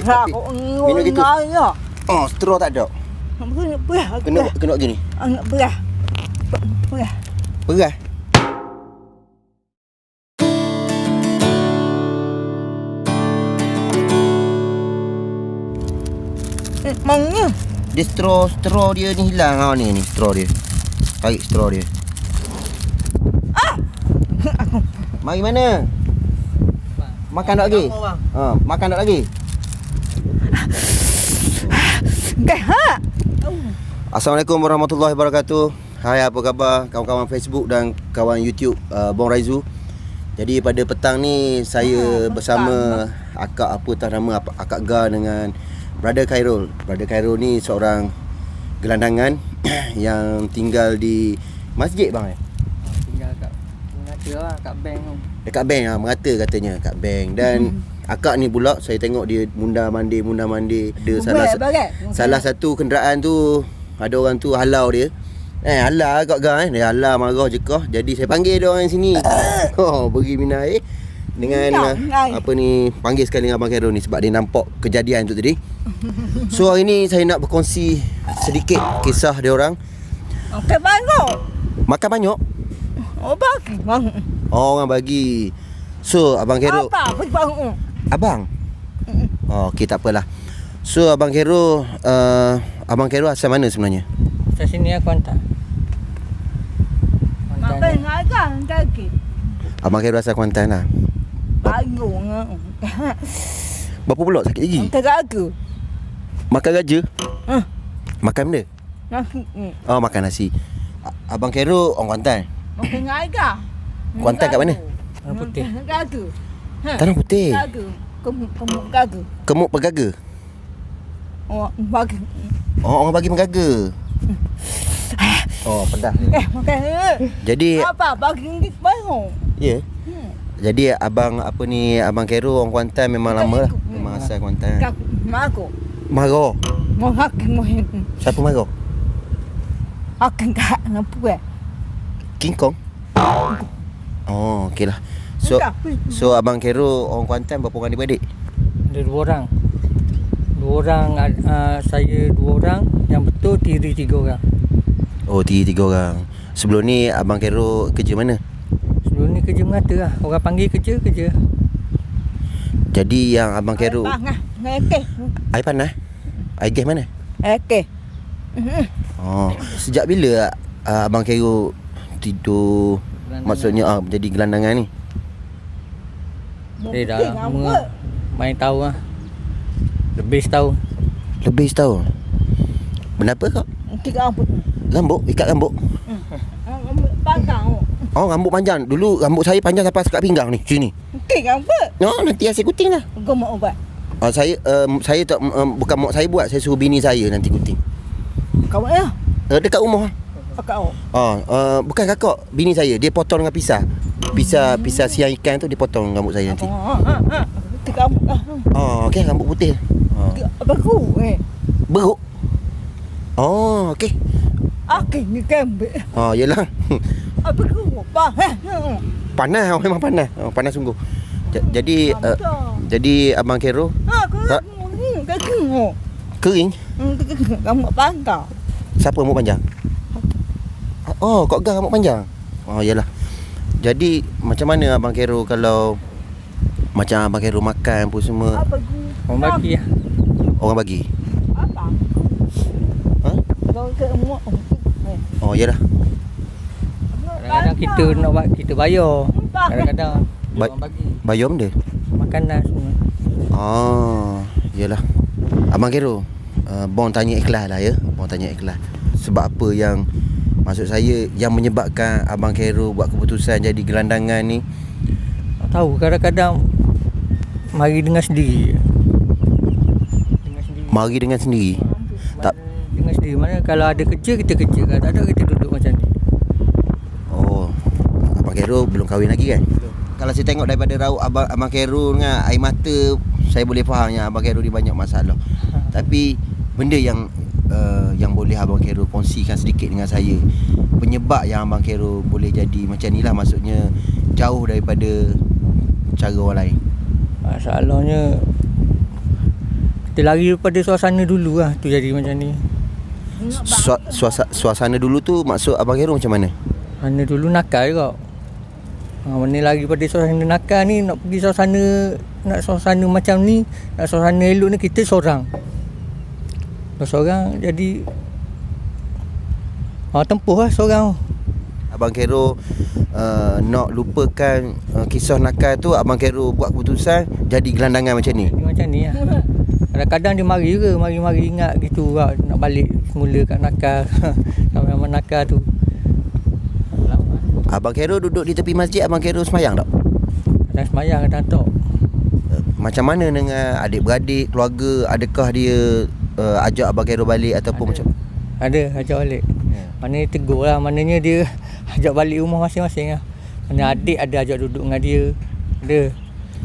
tapi minum gitu. Oh, straw tak ada. Kena gini. Perah. Perah. Mangnya. Dia straw dia ni hilang ni straw dia. Tarik straw dia. Mari mana? Makan tak lagi? Makan tak lagi? Assalamualaikum warahmatullahi wabarakatuh. Hai, apa khabar kawan-kawan Facebook dan kawan YouTube Bong Raizu. Jadi pada petang ni saya bersama akak apa tak nama akak Ga dengan Brother Khairul. Brother Khairul ni seorang gelandangan yang tinggal di masjid bang. Tinggal kat bank tu. Dekat bank merata katanya kat bank. Dan akak ni pula saya tengok dia mundar-mandir. Ada salah satu kenderaan tu ada orang tu halau dia. Halau akak Ga dia halau marah je kah. Jadi saya panggil dia orang sini. Beri minat dengan apa ni, panggil sekali dengan Abang Khairul ni sebab dia nampak kejadian tu tadi. So hari ni saya nak berkongsi sedikit kisah dia orang. Makan banyak. Makan banyak? Bagi bang. Orang bagi. So Abang Khairul. Apa bagi bang? Abang? Okey, tak apalah. So Abang Khairul, Abang Khairul asal mana sebenarnya? Asal sini aku hantar. Makan agak kaki. Abang Khairul asal Kuantan lah. Banyak. Berapa pula sakit gigi? Tak aku. Makan gaja? Makan benda? Nasi. Makan nasi. Abang Khairul orang Kuantan? Makan agak. Kuantan kat mana? Tanah Putih. Gagu. Tanah Putih. Gagu. Kemuk gagu. Kemuk pegaga? Bagi. Orang bagi pegaga. Pedas. Makan. Jadi Apa bagi banyak. ya. Jadi abang Khairul orang Kuantan memang lama lah. Memang asal Kuantan. Mago. Marah. Mau hakin mau. Siapa marah? Hakin kat apa? King Kong? Okey lah. So Abang Khairul orang Kuantan berapa orang adik-beradik? Ada 2 orang. 2 orang, saya 2 orang, yang betul tiri 3 orang. Tiri 3 orang. Sebelum ni Abang Khairul kerja mana? Sebelum ni kerja merata lah. Orang panggil kerja. Jadi yang Abang Khairul air panas? Air gas mana? Okey. Sejak bila Abang Khairul tidur, maksudnya jadi gelandangan ni? Dah lama. Main tahu lah. Lebih setahun. Lebih setahun. Kenapa kak? Rambut? Ikat rambut? Panjang. Rambut panjang. Dulu rambut saya panjang sampai sekat pinggang ni. Sini. Rambut. Nanti saya kuting lah. Kau mau ubat? Saya tak, bukan mak saya buat. Saya suruh bini saya nanti kuting. Kau ya? Dekat rumah. Kau. Bukan kakak, bini saya. Dia potong dengan pisah. Pisah siang ikan tu dia potong rambut saya nanti. Kamu. Okey, rambut putih. Apa ku? Beruk. Okey. Okey, ni kambing. Yelah. Apa ku? Panas, memang panas. Panas sungguh. Jadi Abang Khairul kering. Kamu panjang. Siapa rambut panjang? Kok Ga rambut panjang? Yelah. Jadi macam mana Abang Khairul kalau macam Abang Khairul makan pun semua? Apa ku? Orang bagi lah. Orang bagi? Apa? Kau ke mu. Yelah. Kadang-kadang kita nak buat, kita bayar. Kadang-kadang orang bagi. Bayar benda? Makanan semua. Yelah. Abang Khairul, Bong tanya ikhlas lah ya. Bong tanya ikhlas. Sebab apa yang, maksud saya, yang menyebabkan Abang Khairul buat keputusan jadi gelandangan ni? Tahu kadang-kadang mari dengan sendiri. Mari dengan sendiri. Tak dengan sendiri. Mana kalau ada kerja kita kerja, kalau tak ada kita duduk macam ni. Abang Khairul belum kahwin lagi kan? Belum. Kalau saya tengok daripada raut Abang Khairul dengan air mata, saya boleh faham yang Abang Khairul ni banyak masalah. Tapi benda yang boleh Abang Khairul kongsikan sedikit dengan saya, penyebab yang Abang Khairul boleh jadi macam ni lah, maksudnya jauh daripada cara orang lain. Masalahnya Kita lari daripada suasana dulu lah. Tu jadi macam ni. Suasana dulu tu maksud Abang Khairul macam mana? Suasana dulu nakal juga. Mana lari pada suasana nakal ni, nak pergi suasana macam ni, nak suasana elok ni, kita seorang. Kalau seorang jadi tempuh lah seorang. Abang Khairul nak lupakan kisah nakal tu, Abang Khairul buat keputusan jadi gelandangan macam ni. Macam ni lah. Kadang-kadang dia mari ke, mari ingat gitu lah, nak balik semula kat nakal. Sama nakal tu. Abang Khairul duduk di tepi masjid, Abang Khairul semayang tak? Kadang semayang, kadang tak. Macam mana dengan adik-beradik, keluarga? Adakah dia ajak Abang Khairul balik ataupun macam? Ada, ajak balik. Maknanya tegur lah, maknanya dia ajak balik rumah masing-masing lah. Mana adik ada ajak duduk dengan dia. Ada.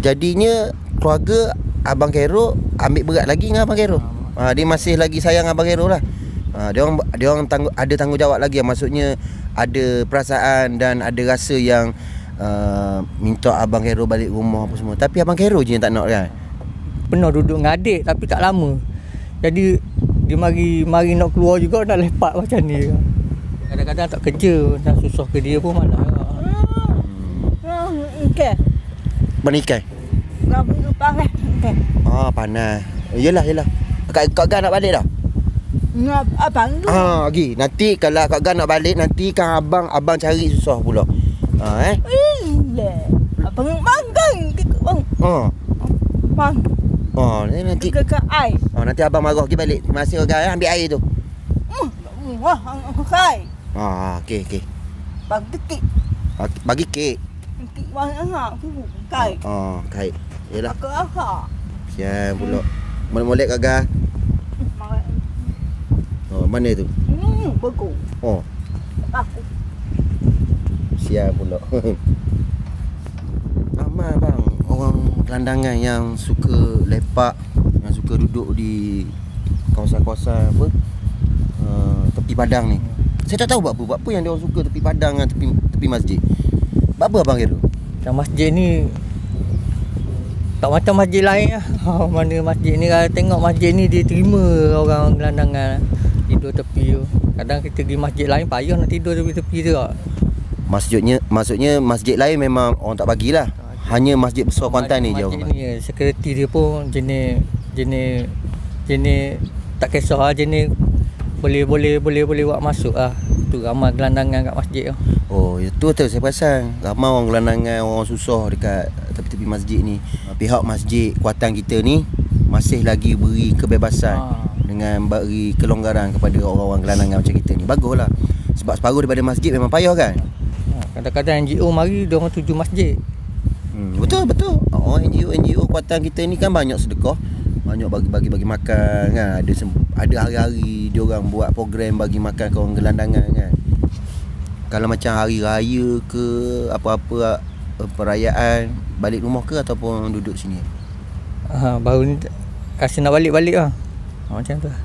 Jadinya keluarga Abang Khairul ambil berat lagi dengan Abang Khairul. Dia masih lagi sayang Abang Khairul lah. Dia orang ada tanggungjawab lagi. Maksudnya ada perasaan dan ada rasa yang minta Abang Khairul balik rumah apa semua. Tapi Abang Khairul je yang tak nak kan. Pernah duduk dengan adik tapi tak lama. Jadi dia mari nak keluar juga, nak lepak macam ni. Kadang-kadang tak kerja, nak susah ke dia pun mana. Okey. Berikan. Panas. Panas. Yelah. Kak Gan nak balik dah? Abang tu. Lagi. Nanti kalau Kak Gan nak balik, nanti kan abang cari susah pula. Abang makan ke bang? Bang. Nanti ke air. Nanti abang marah pergi balik. Masih Kak ambil air tu. Wah, aku kai. Okey. Bagi kek. Bagi kek. Kek mana aku kai. Kait. Yalah. Aku apa? Sian pula. Molek Kak Gan. Mana tu? Bagus. Aku. Siap pula. Ramai bang orang gelandangan yang suka lepak, yang suka duduk di kawasan-kawasan tepi padang ni. Saya tak tahu buat apa yang dia orang suka tepi padang dengan tepi masjid. Buat apa Abang Khairul? Masjid ni tak macam masjid lain lah. Mana masjid ni, kalau tengok masjid ni dia terima orang gelandangan tidur tepi tu. Kadang kita pergi masjid lain payah nak tidur tepi tu lah. Maksudnya masjid lain memang orang tak bagilah. Hanya masjid besar Kuantan ni je orang. Masjid ni security dia pun jenis tak kisah lah, jenis boleh buat masuk lah. Tu ramai gelandangan kat masjid tu. Itu betul saya perasan. Ramai orang gelandangan, orang susah dekat tepi-tepi masjid ni. Pihak masjid Kuantan kita ni masih lagi beri kebebasan dengan beri kelonggaran kepada orang-orang gelandangan macam kita ni. Baguslah. Sebab separuh daripada masjid memang payah kan. Kadang-kadang NGO mari dia orang tuju masjid. Betul. NGO Kuantan kita ni kan banyak sedekah, banyak bagi makan kan. Ada hari-hari dia orang buat program bagi makan ke orang gelandangan kan. Kalau macam hari raya ke apa-apa perayaan, balik rumah ke ataupun duduk sini? Baru ni rasa nak balik lah. Macam tu lah.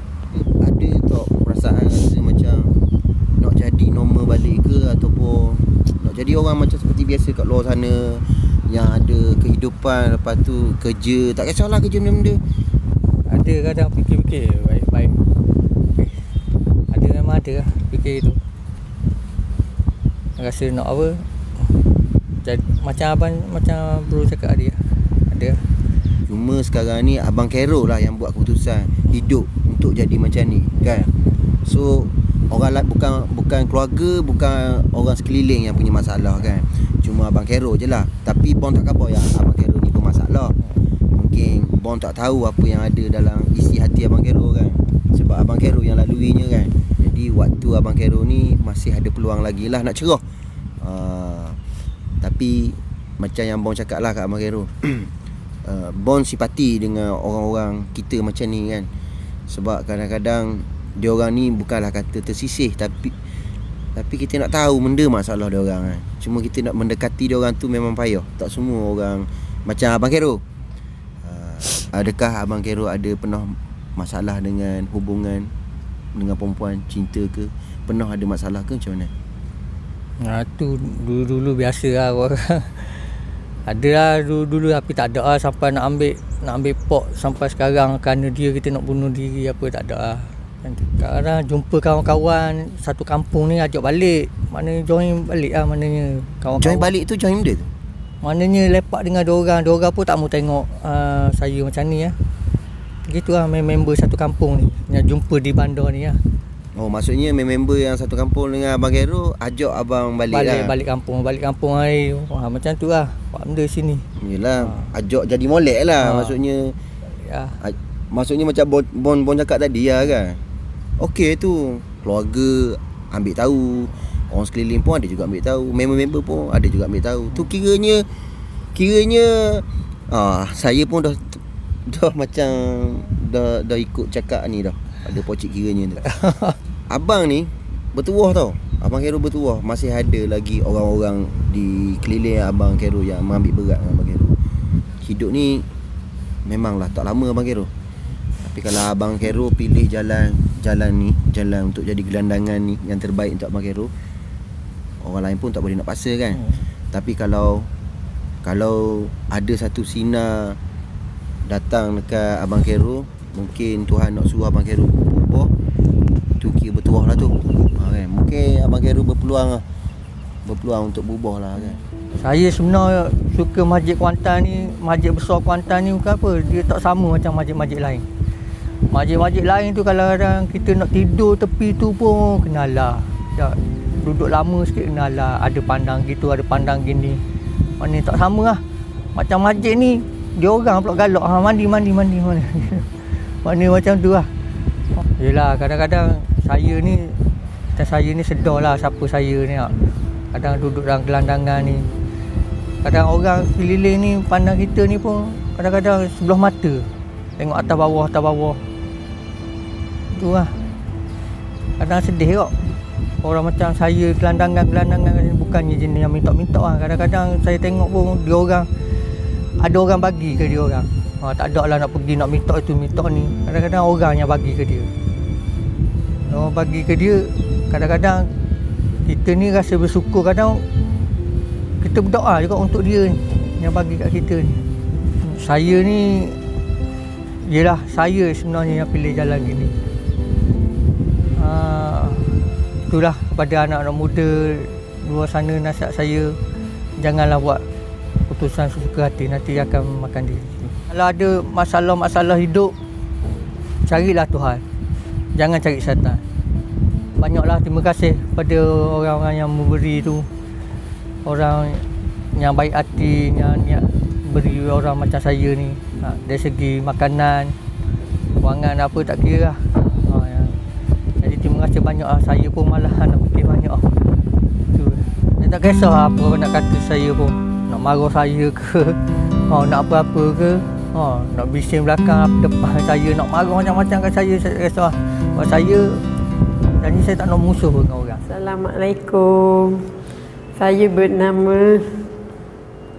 Ada tak perasaan rasa macam nak jadi normal balik ke, ataupun nak jadi orang macam seperti biasa kat luar sana yang ada kehidupan, lepas tu kerja, tak kisahlah kerja benda-benda. Ada kadang fikir-fikir baik-baik. Ada, memang ada lah fikir tu. Rasa nak apa, jadi, macam bro cakap tadi lah. Ada. Cuma sekarang ni Abang Khairul lah yang buat keputusan hidup untuk jadi macam ni kan. So orang lain, bukan keluarga, bukan orang sekeliling yang punya masalah kan. Cuma Abang Khairul je lah. Tapi Bong tak khabar yang Abang Khairul ni bermasalah. Mungkin Bong tak tahu apa yang ada dalam isi hati Abang Khairul kan. Sebab Abang Khairul yang laluinya kan. Jadi waktu Abang Khairul ni masih ada peluang lagi lah nak cerah. Tapi macam yang Bong cakap lah kat Abang Khairul, Bong simpati dengan orang-orang kita macam ni kan. Sebab kadang-kadang dia orang ni bukanlah kata tersisih, tapi kita nak tahu benda masalah dia orang kan. Cuma kita nak mendekati dia orang tu memang payah. Tak semua orang macam Abang Khairul. Adakah Abang Khairul ada pernah masalah dengan hubungan dengan perempuan, cinta ke? Pernah ada masalah ke macam mana? Tu dulu-dulu biasa lah orang. Ada lah dulu tapi tak ada lah sampai nak ambil pok sampai sekarang kerana dia kita nak bunuh diri apa tak ada lah. Sekarang jumpa kawan-kawan satu kampung ni ajak balik. Maknanya join balik lah maknanya. Kawan-kawan. Join balik tu join benda tu? Maknanya lepak dengan diorang pun tak mau tengok saya macam ni lah. Begitulah member satu kampung ni yang jumpa di bandar ni lah. Oh, maksudnya member yang satu kampung dengan Abang Khairul ajak abang balik lah. Balik kampung hari. Wah, macam tu lah. Buat benda sini. Yelah, ajak jadi molek lah maksudnya. Ya. Maksudnya macam Bon cakap tadi lah kan. Okey tu, keluarga ambil tahu, orang sekeliling pun ada juga ambil tahu, member-member pun ada juga ambil tahu. Tu kiranya saya pun dah macam dah ikut cakap ni dah. Ada pocik kiranya tu. Abang ni bertuah tau. Abang Khairul bertuah. Masih ada lagi orang-orang di keliling Abang Khairul yang mengambil berat dengan Abang Khairul. Hidup ni memanglah tak lama Abang Khairul. Tapi kalau Abang Khairul pilih jalan untuk jadi gelandangan ni yang terbaik untuk Abang Khairul, orang lain pun tak boleh nak paksa kan. Tapi kalau ada satu sinar datang dekat Abang Khairul, mungkin Tuhan nak suruh Abang Khairul berubah, tu kira bertuah lah tu. Kan? Mungkin Abang Khairul berpeluang untuk berubah lah kan. Saya sebenarnya suka masjid Kuantan ni, masjid besar Kuantan ni bukan apa, dia tak sama macam masjid-masjid lain. Masjid-masjid lain tu kadang-kadang kita nak tidur tepi tu pun kenalah. Duduk lama sikit kenalah, ada pandang gitu, ada pandang gini. Mana tak sama lah. Macam masjid ni, dia orang pula galak, mandi. Mana macam tu lah. Yelah, kadang-kadang saya ni sedar lah siapa saya ni lah. Kadang duduk dalam gelandangan ni, kadang orang keliling ni pandang kita ni pun kadang-kadang sebelah mata. Tengok atas bawah. Tu lah. Kadang sedih kok. Orang macam saya gelandangan bukannya jenis yang minta-minta lah. Kadang-kadang saya tengok pun dia orang, ada orang bagi ke dia orang. Tak ada lah nak pergi nak minta itu minta ni. Kadang-kadang orang yang bagi ke dia. Orang bagi ke dia, kadang-kadang kita ni rasa bersyukur, kadang kita berdoa juga untuk dia ni yang bagi kat kita ni. Saya ni, yelah saya sebenarnya yang pilih jalan gini. Itulah kepada anak-anak muda luar sana, nasihat saya, janganlah buat keputusan sesuka hati, nanti akan makan diri. Kalau ada masalah-masalah hidup, carilah Tuhan, jangan cari syaitan. Banyaklah terima kasih pada orang-orang yang memberi tu, orang yang baik hati, yang beri orang macam saya ni. Dari segi makanan, kewangan apa tak kira lah. Jadi terima kasih banyak lah. Saya pun malah nak fikir banyak lah. Saya tak kisah apa nak kata saya pun, nak marah saya ke, nak apa-apa ke, nak bising belakang depan saya, nak marah macam-macam kat saya tak kisah. Sebab saya tak nak musuh dengan orang. Assalamualaikum. Saya bernama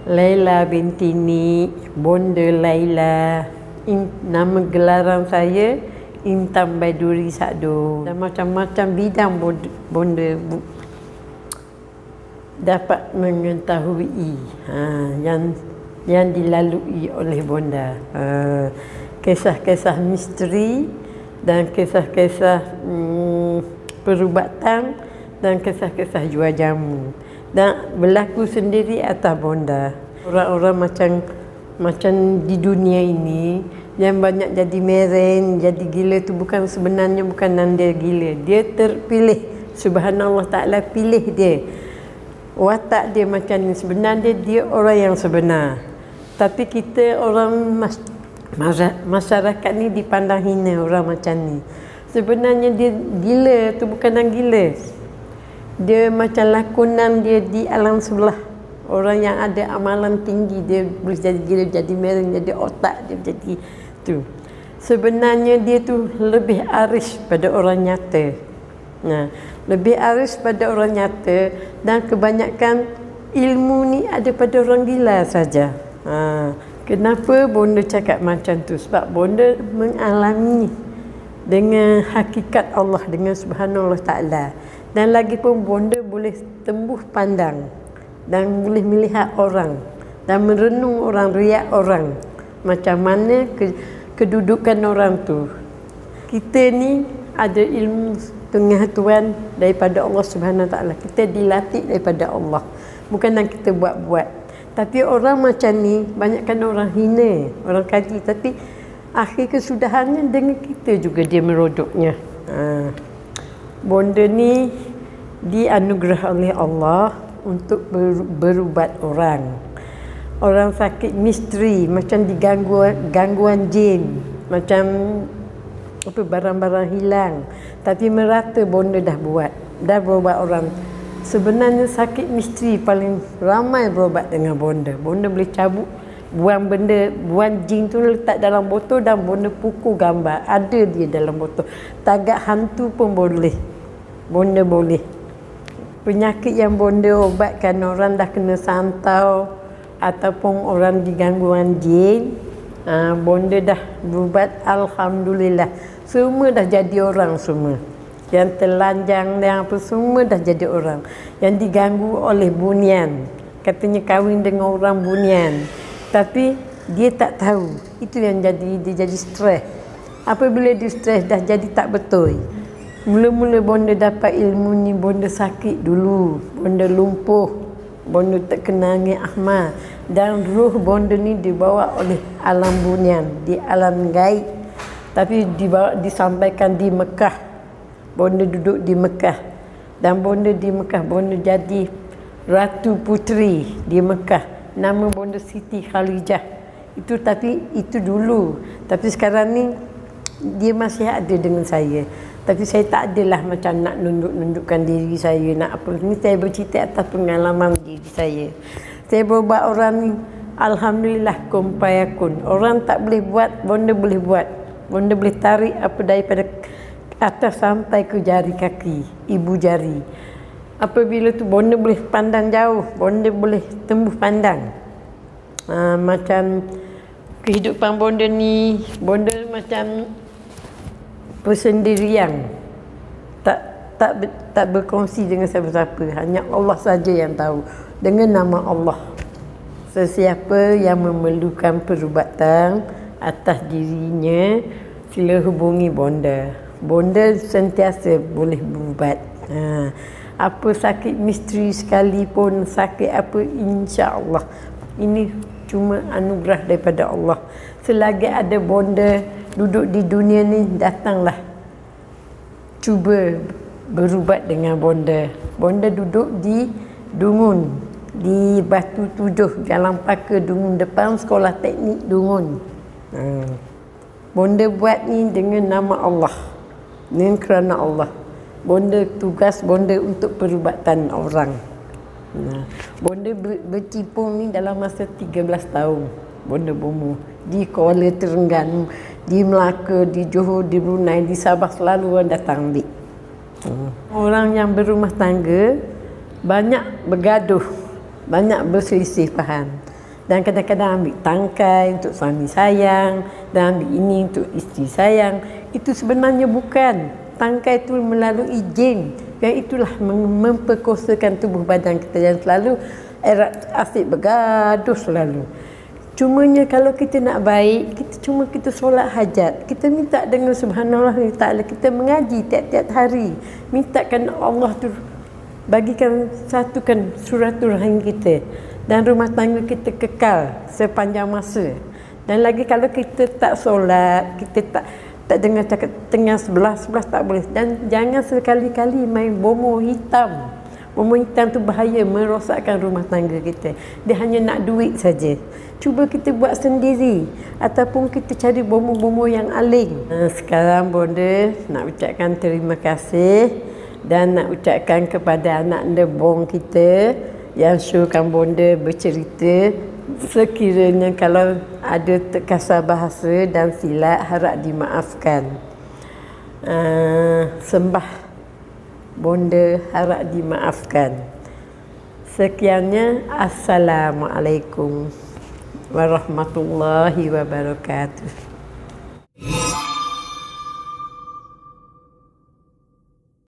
Laila binti Ni, Bonda Laila. Nama gelaran saya Intan Baiduri Sakdo. Dan macam-macam bidang Bonda dapat mengetahui yang dilalui oleh Bonda. Kisah-kisah misteri dan kisah-kisah perubatan dan kisah-kisah jual jamu. Dan berlaku sendiri atas Bonda. Orang-orang macam di dunia ini yang banyak jadi meren, jadi gila tu sebenarnya bukan nanda gila. Dia terpilih. Subhanallah Ta'ala pilih dia. Watak dia macam ni. Sebenarnya dia orang yang sebenar. Tapi kita orang masyarakat ni dipandang hina orang macam ni. Sebenarnya dia gila tu bukan yang gila. Dia macam lakonan dia di alam sebelah. Orang yang ada amalan tinggi, dia boleh jadi gila, jadi mereng, jadi otak dia jadi tu. Sebenarnya dia tu lebih aris pada orang nyata. Lebih aris pada orang nyata, dan kebanyakan ilmu ni ada pada orang gila saja. Kenapa Bonda cakap macam tu? Sebab Bonda mengalami dengan hakikat Allah, dengan Subhanallah Ta'ala. Dan lagi pun Bonda boleh tembus pandang dan boleh melihat orang dan merenung orang, riak orang. Macam mana kedudukan orang tu. Kita ni ada ilmu pengetahuan daripada Allah Subhanahu Taala. Kita dilatih daripada Allah. Bukan yang kita buat-buat. Tapi orang macam ni, banyakkan orang hina, orang kaji. Tapi akhir kesudahannya dengan kita juga dia merodoknya. Bonda ni dianugerah oleh Allah untuk berubat orang. Orang sakit misteri, macam gangguan jin, macam apa barang-barang hilang. Tapi merata bonda dah berubat orang. Sebenarnya sakit misteri paling ramai berubat dengan bonda. Bonda boleh cabut, buang jin tu letak dalam botol dan bonda pukul gambar. Ada dia dalam botol. Tagak hantu pun boleh. Bonda boleh. Penyakit yang bonda ubatkan, orang dah kena santau ataupun orang digangguan jin, bonda dah berubat, alhamdulillah. Semua dah jadi orang semua. Yang telanjang, yang apa semua dah jadi orang. Yang diganggu oleh bunian, katanya kahwin dengan orang bunian, tapi dia tak tahu. Itu yang dia jadi stres. Apabila dia stres dah jadi tak betul. Mula-mula bonda dapat ilmu ni, bonda sakit dulu, bonda lumpuh, bonda tak kena angin ahmad, dan roh bonda ni dibawa oleh alam bunian, di alam gaib, tapi disampaikan di Mekah. Bonda duduk di Mekah, dan bonda di Mekah, bonda jadi Ratu Puteri di Mekah. Nama bonda Siti Khalijah. Tapi itu dulu. Tapi sekarang ni dia masih ada dengan saya. Tapi saya tak adalah macam nak nundukkan diri saya, nak apa. Ni saya bercerita atas pengalaman diri saya. Saya berubat orang ni, alhamdulillah, kun fayakun. Orang tak boleh buat, bonda boleh buat. Bonda boleh tarik apa daripada atas sampai ke jari kaki, ibu jari. Apabila tu bonda boleh pandang jauh, bonda boleh tembus pandang. Macam kehidupan bonda ni, bonda macam persendirian, tak berkongsi dengan siapa-siapa. Hanya Allah saja yang tahu. Dengan nama Allah, sesiapa yang memerlukan perubatan atas dirinya, sila hubungi bonda. Bonda sentiasa boleh berubat. Apa sakit misteri sekalipun, sakit apa, insya-Allah. Ini cuma anugerah daripada Allah. Selagi ada bonda duduk di dunia ni, datanglah cuba berubat dengan bonda. Bonda duduk di Dungun, di Batu Tujuh, Jalan Paka Dungun, depan Sekolah Teknik Dungun. Bonda buat ni dengan nama Allah, dengan kerana Allah. Bonda tugas bonda untuk perubatan orang. Bonda bercipung ni dalam masa 13 tahun. Bonda berumur di Kuala Terengganu, di Melaka, di Johor, di Brunei, di Sabah, selalu orang datang ambil. Orang yang berumah tangga banyak bergaduh, banyak berselisih faham, dan kadang-kadang ambil tangkai untuk suami sayang, dan ambil ini untuk isteri sayang. Itu sebenarnya bukan. Tangkai itu melalui jin, yang itulah memperkosakan tubuh badan kita, yang selalu erat asyik bergaduh selalu. Cumanya kalau kita nak baik, kita solat hajat, kita minta dengan Subhanallah Ta'ala, kita mengaji tiap-tiap hari, mintakan Allah tu bagikan, satukan silaturahim kita, dan rumah tangga kita kekal sepanjang masa. Dan lagi kalau kita tak solat, kita tak dengar cakap tengah sebelah tak boleh. Dan jangan sekali-kali main bomoh hitam. Bomoh hitam tu bahaya, merosakkan rumah tangga kita. Dia hanya nak duit saja. Cuba kita buat sendiri, ataupun kita cari bomoh-bomoh yang aling. Sekarang bonda nak ucapkan terima kasih, dan nak ucapkan kepada anak debong kita yang syurkan bonda bercerita. Sekiranya kalau ada terkasar bahasa dan silap, harap dimaafkan. Sembah bonda harap dimaafkan. Sekiannya, Assalamualaikum warahmatullahi wabarakatuh.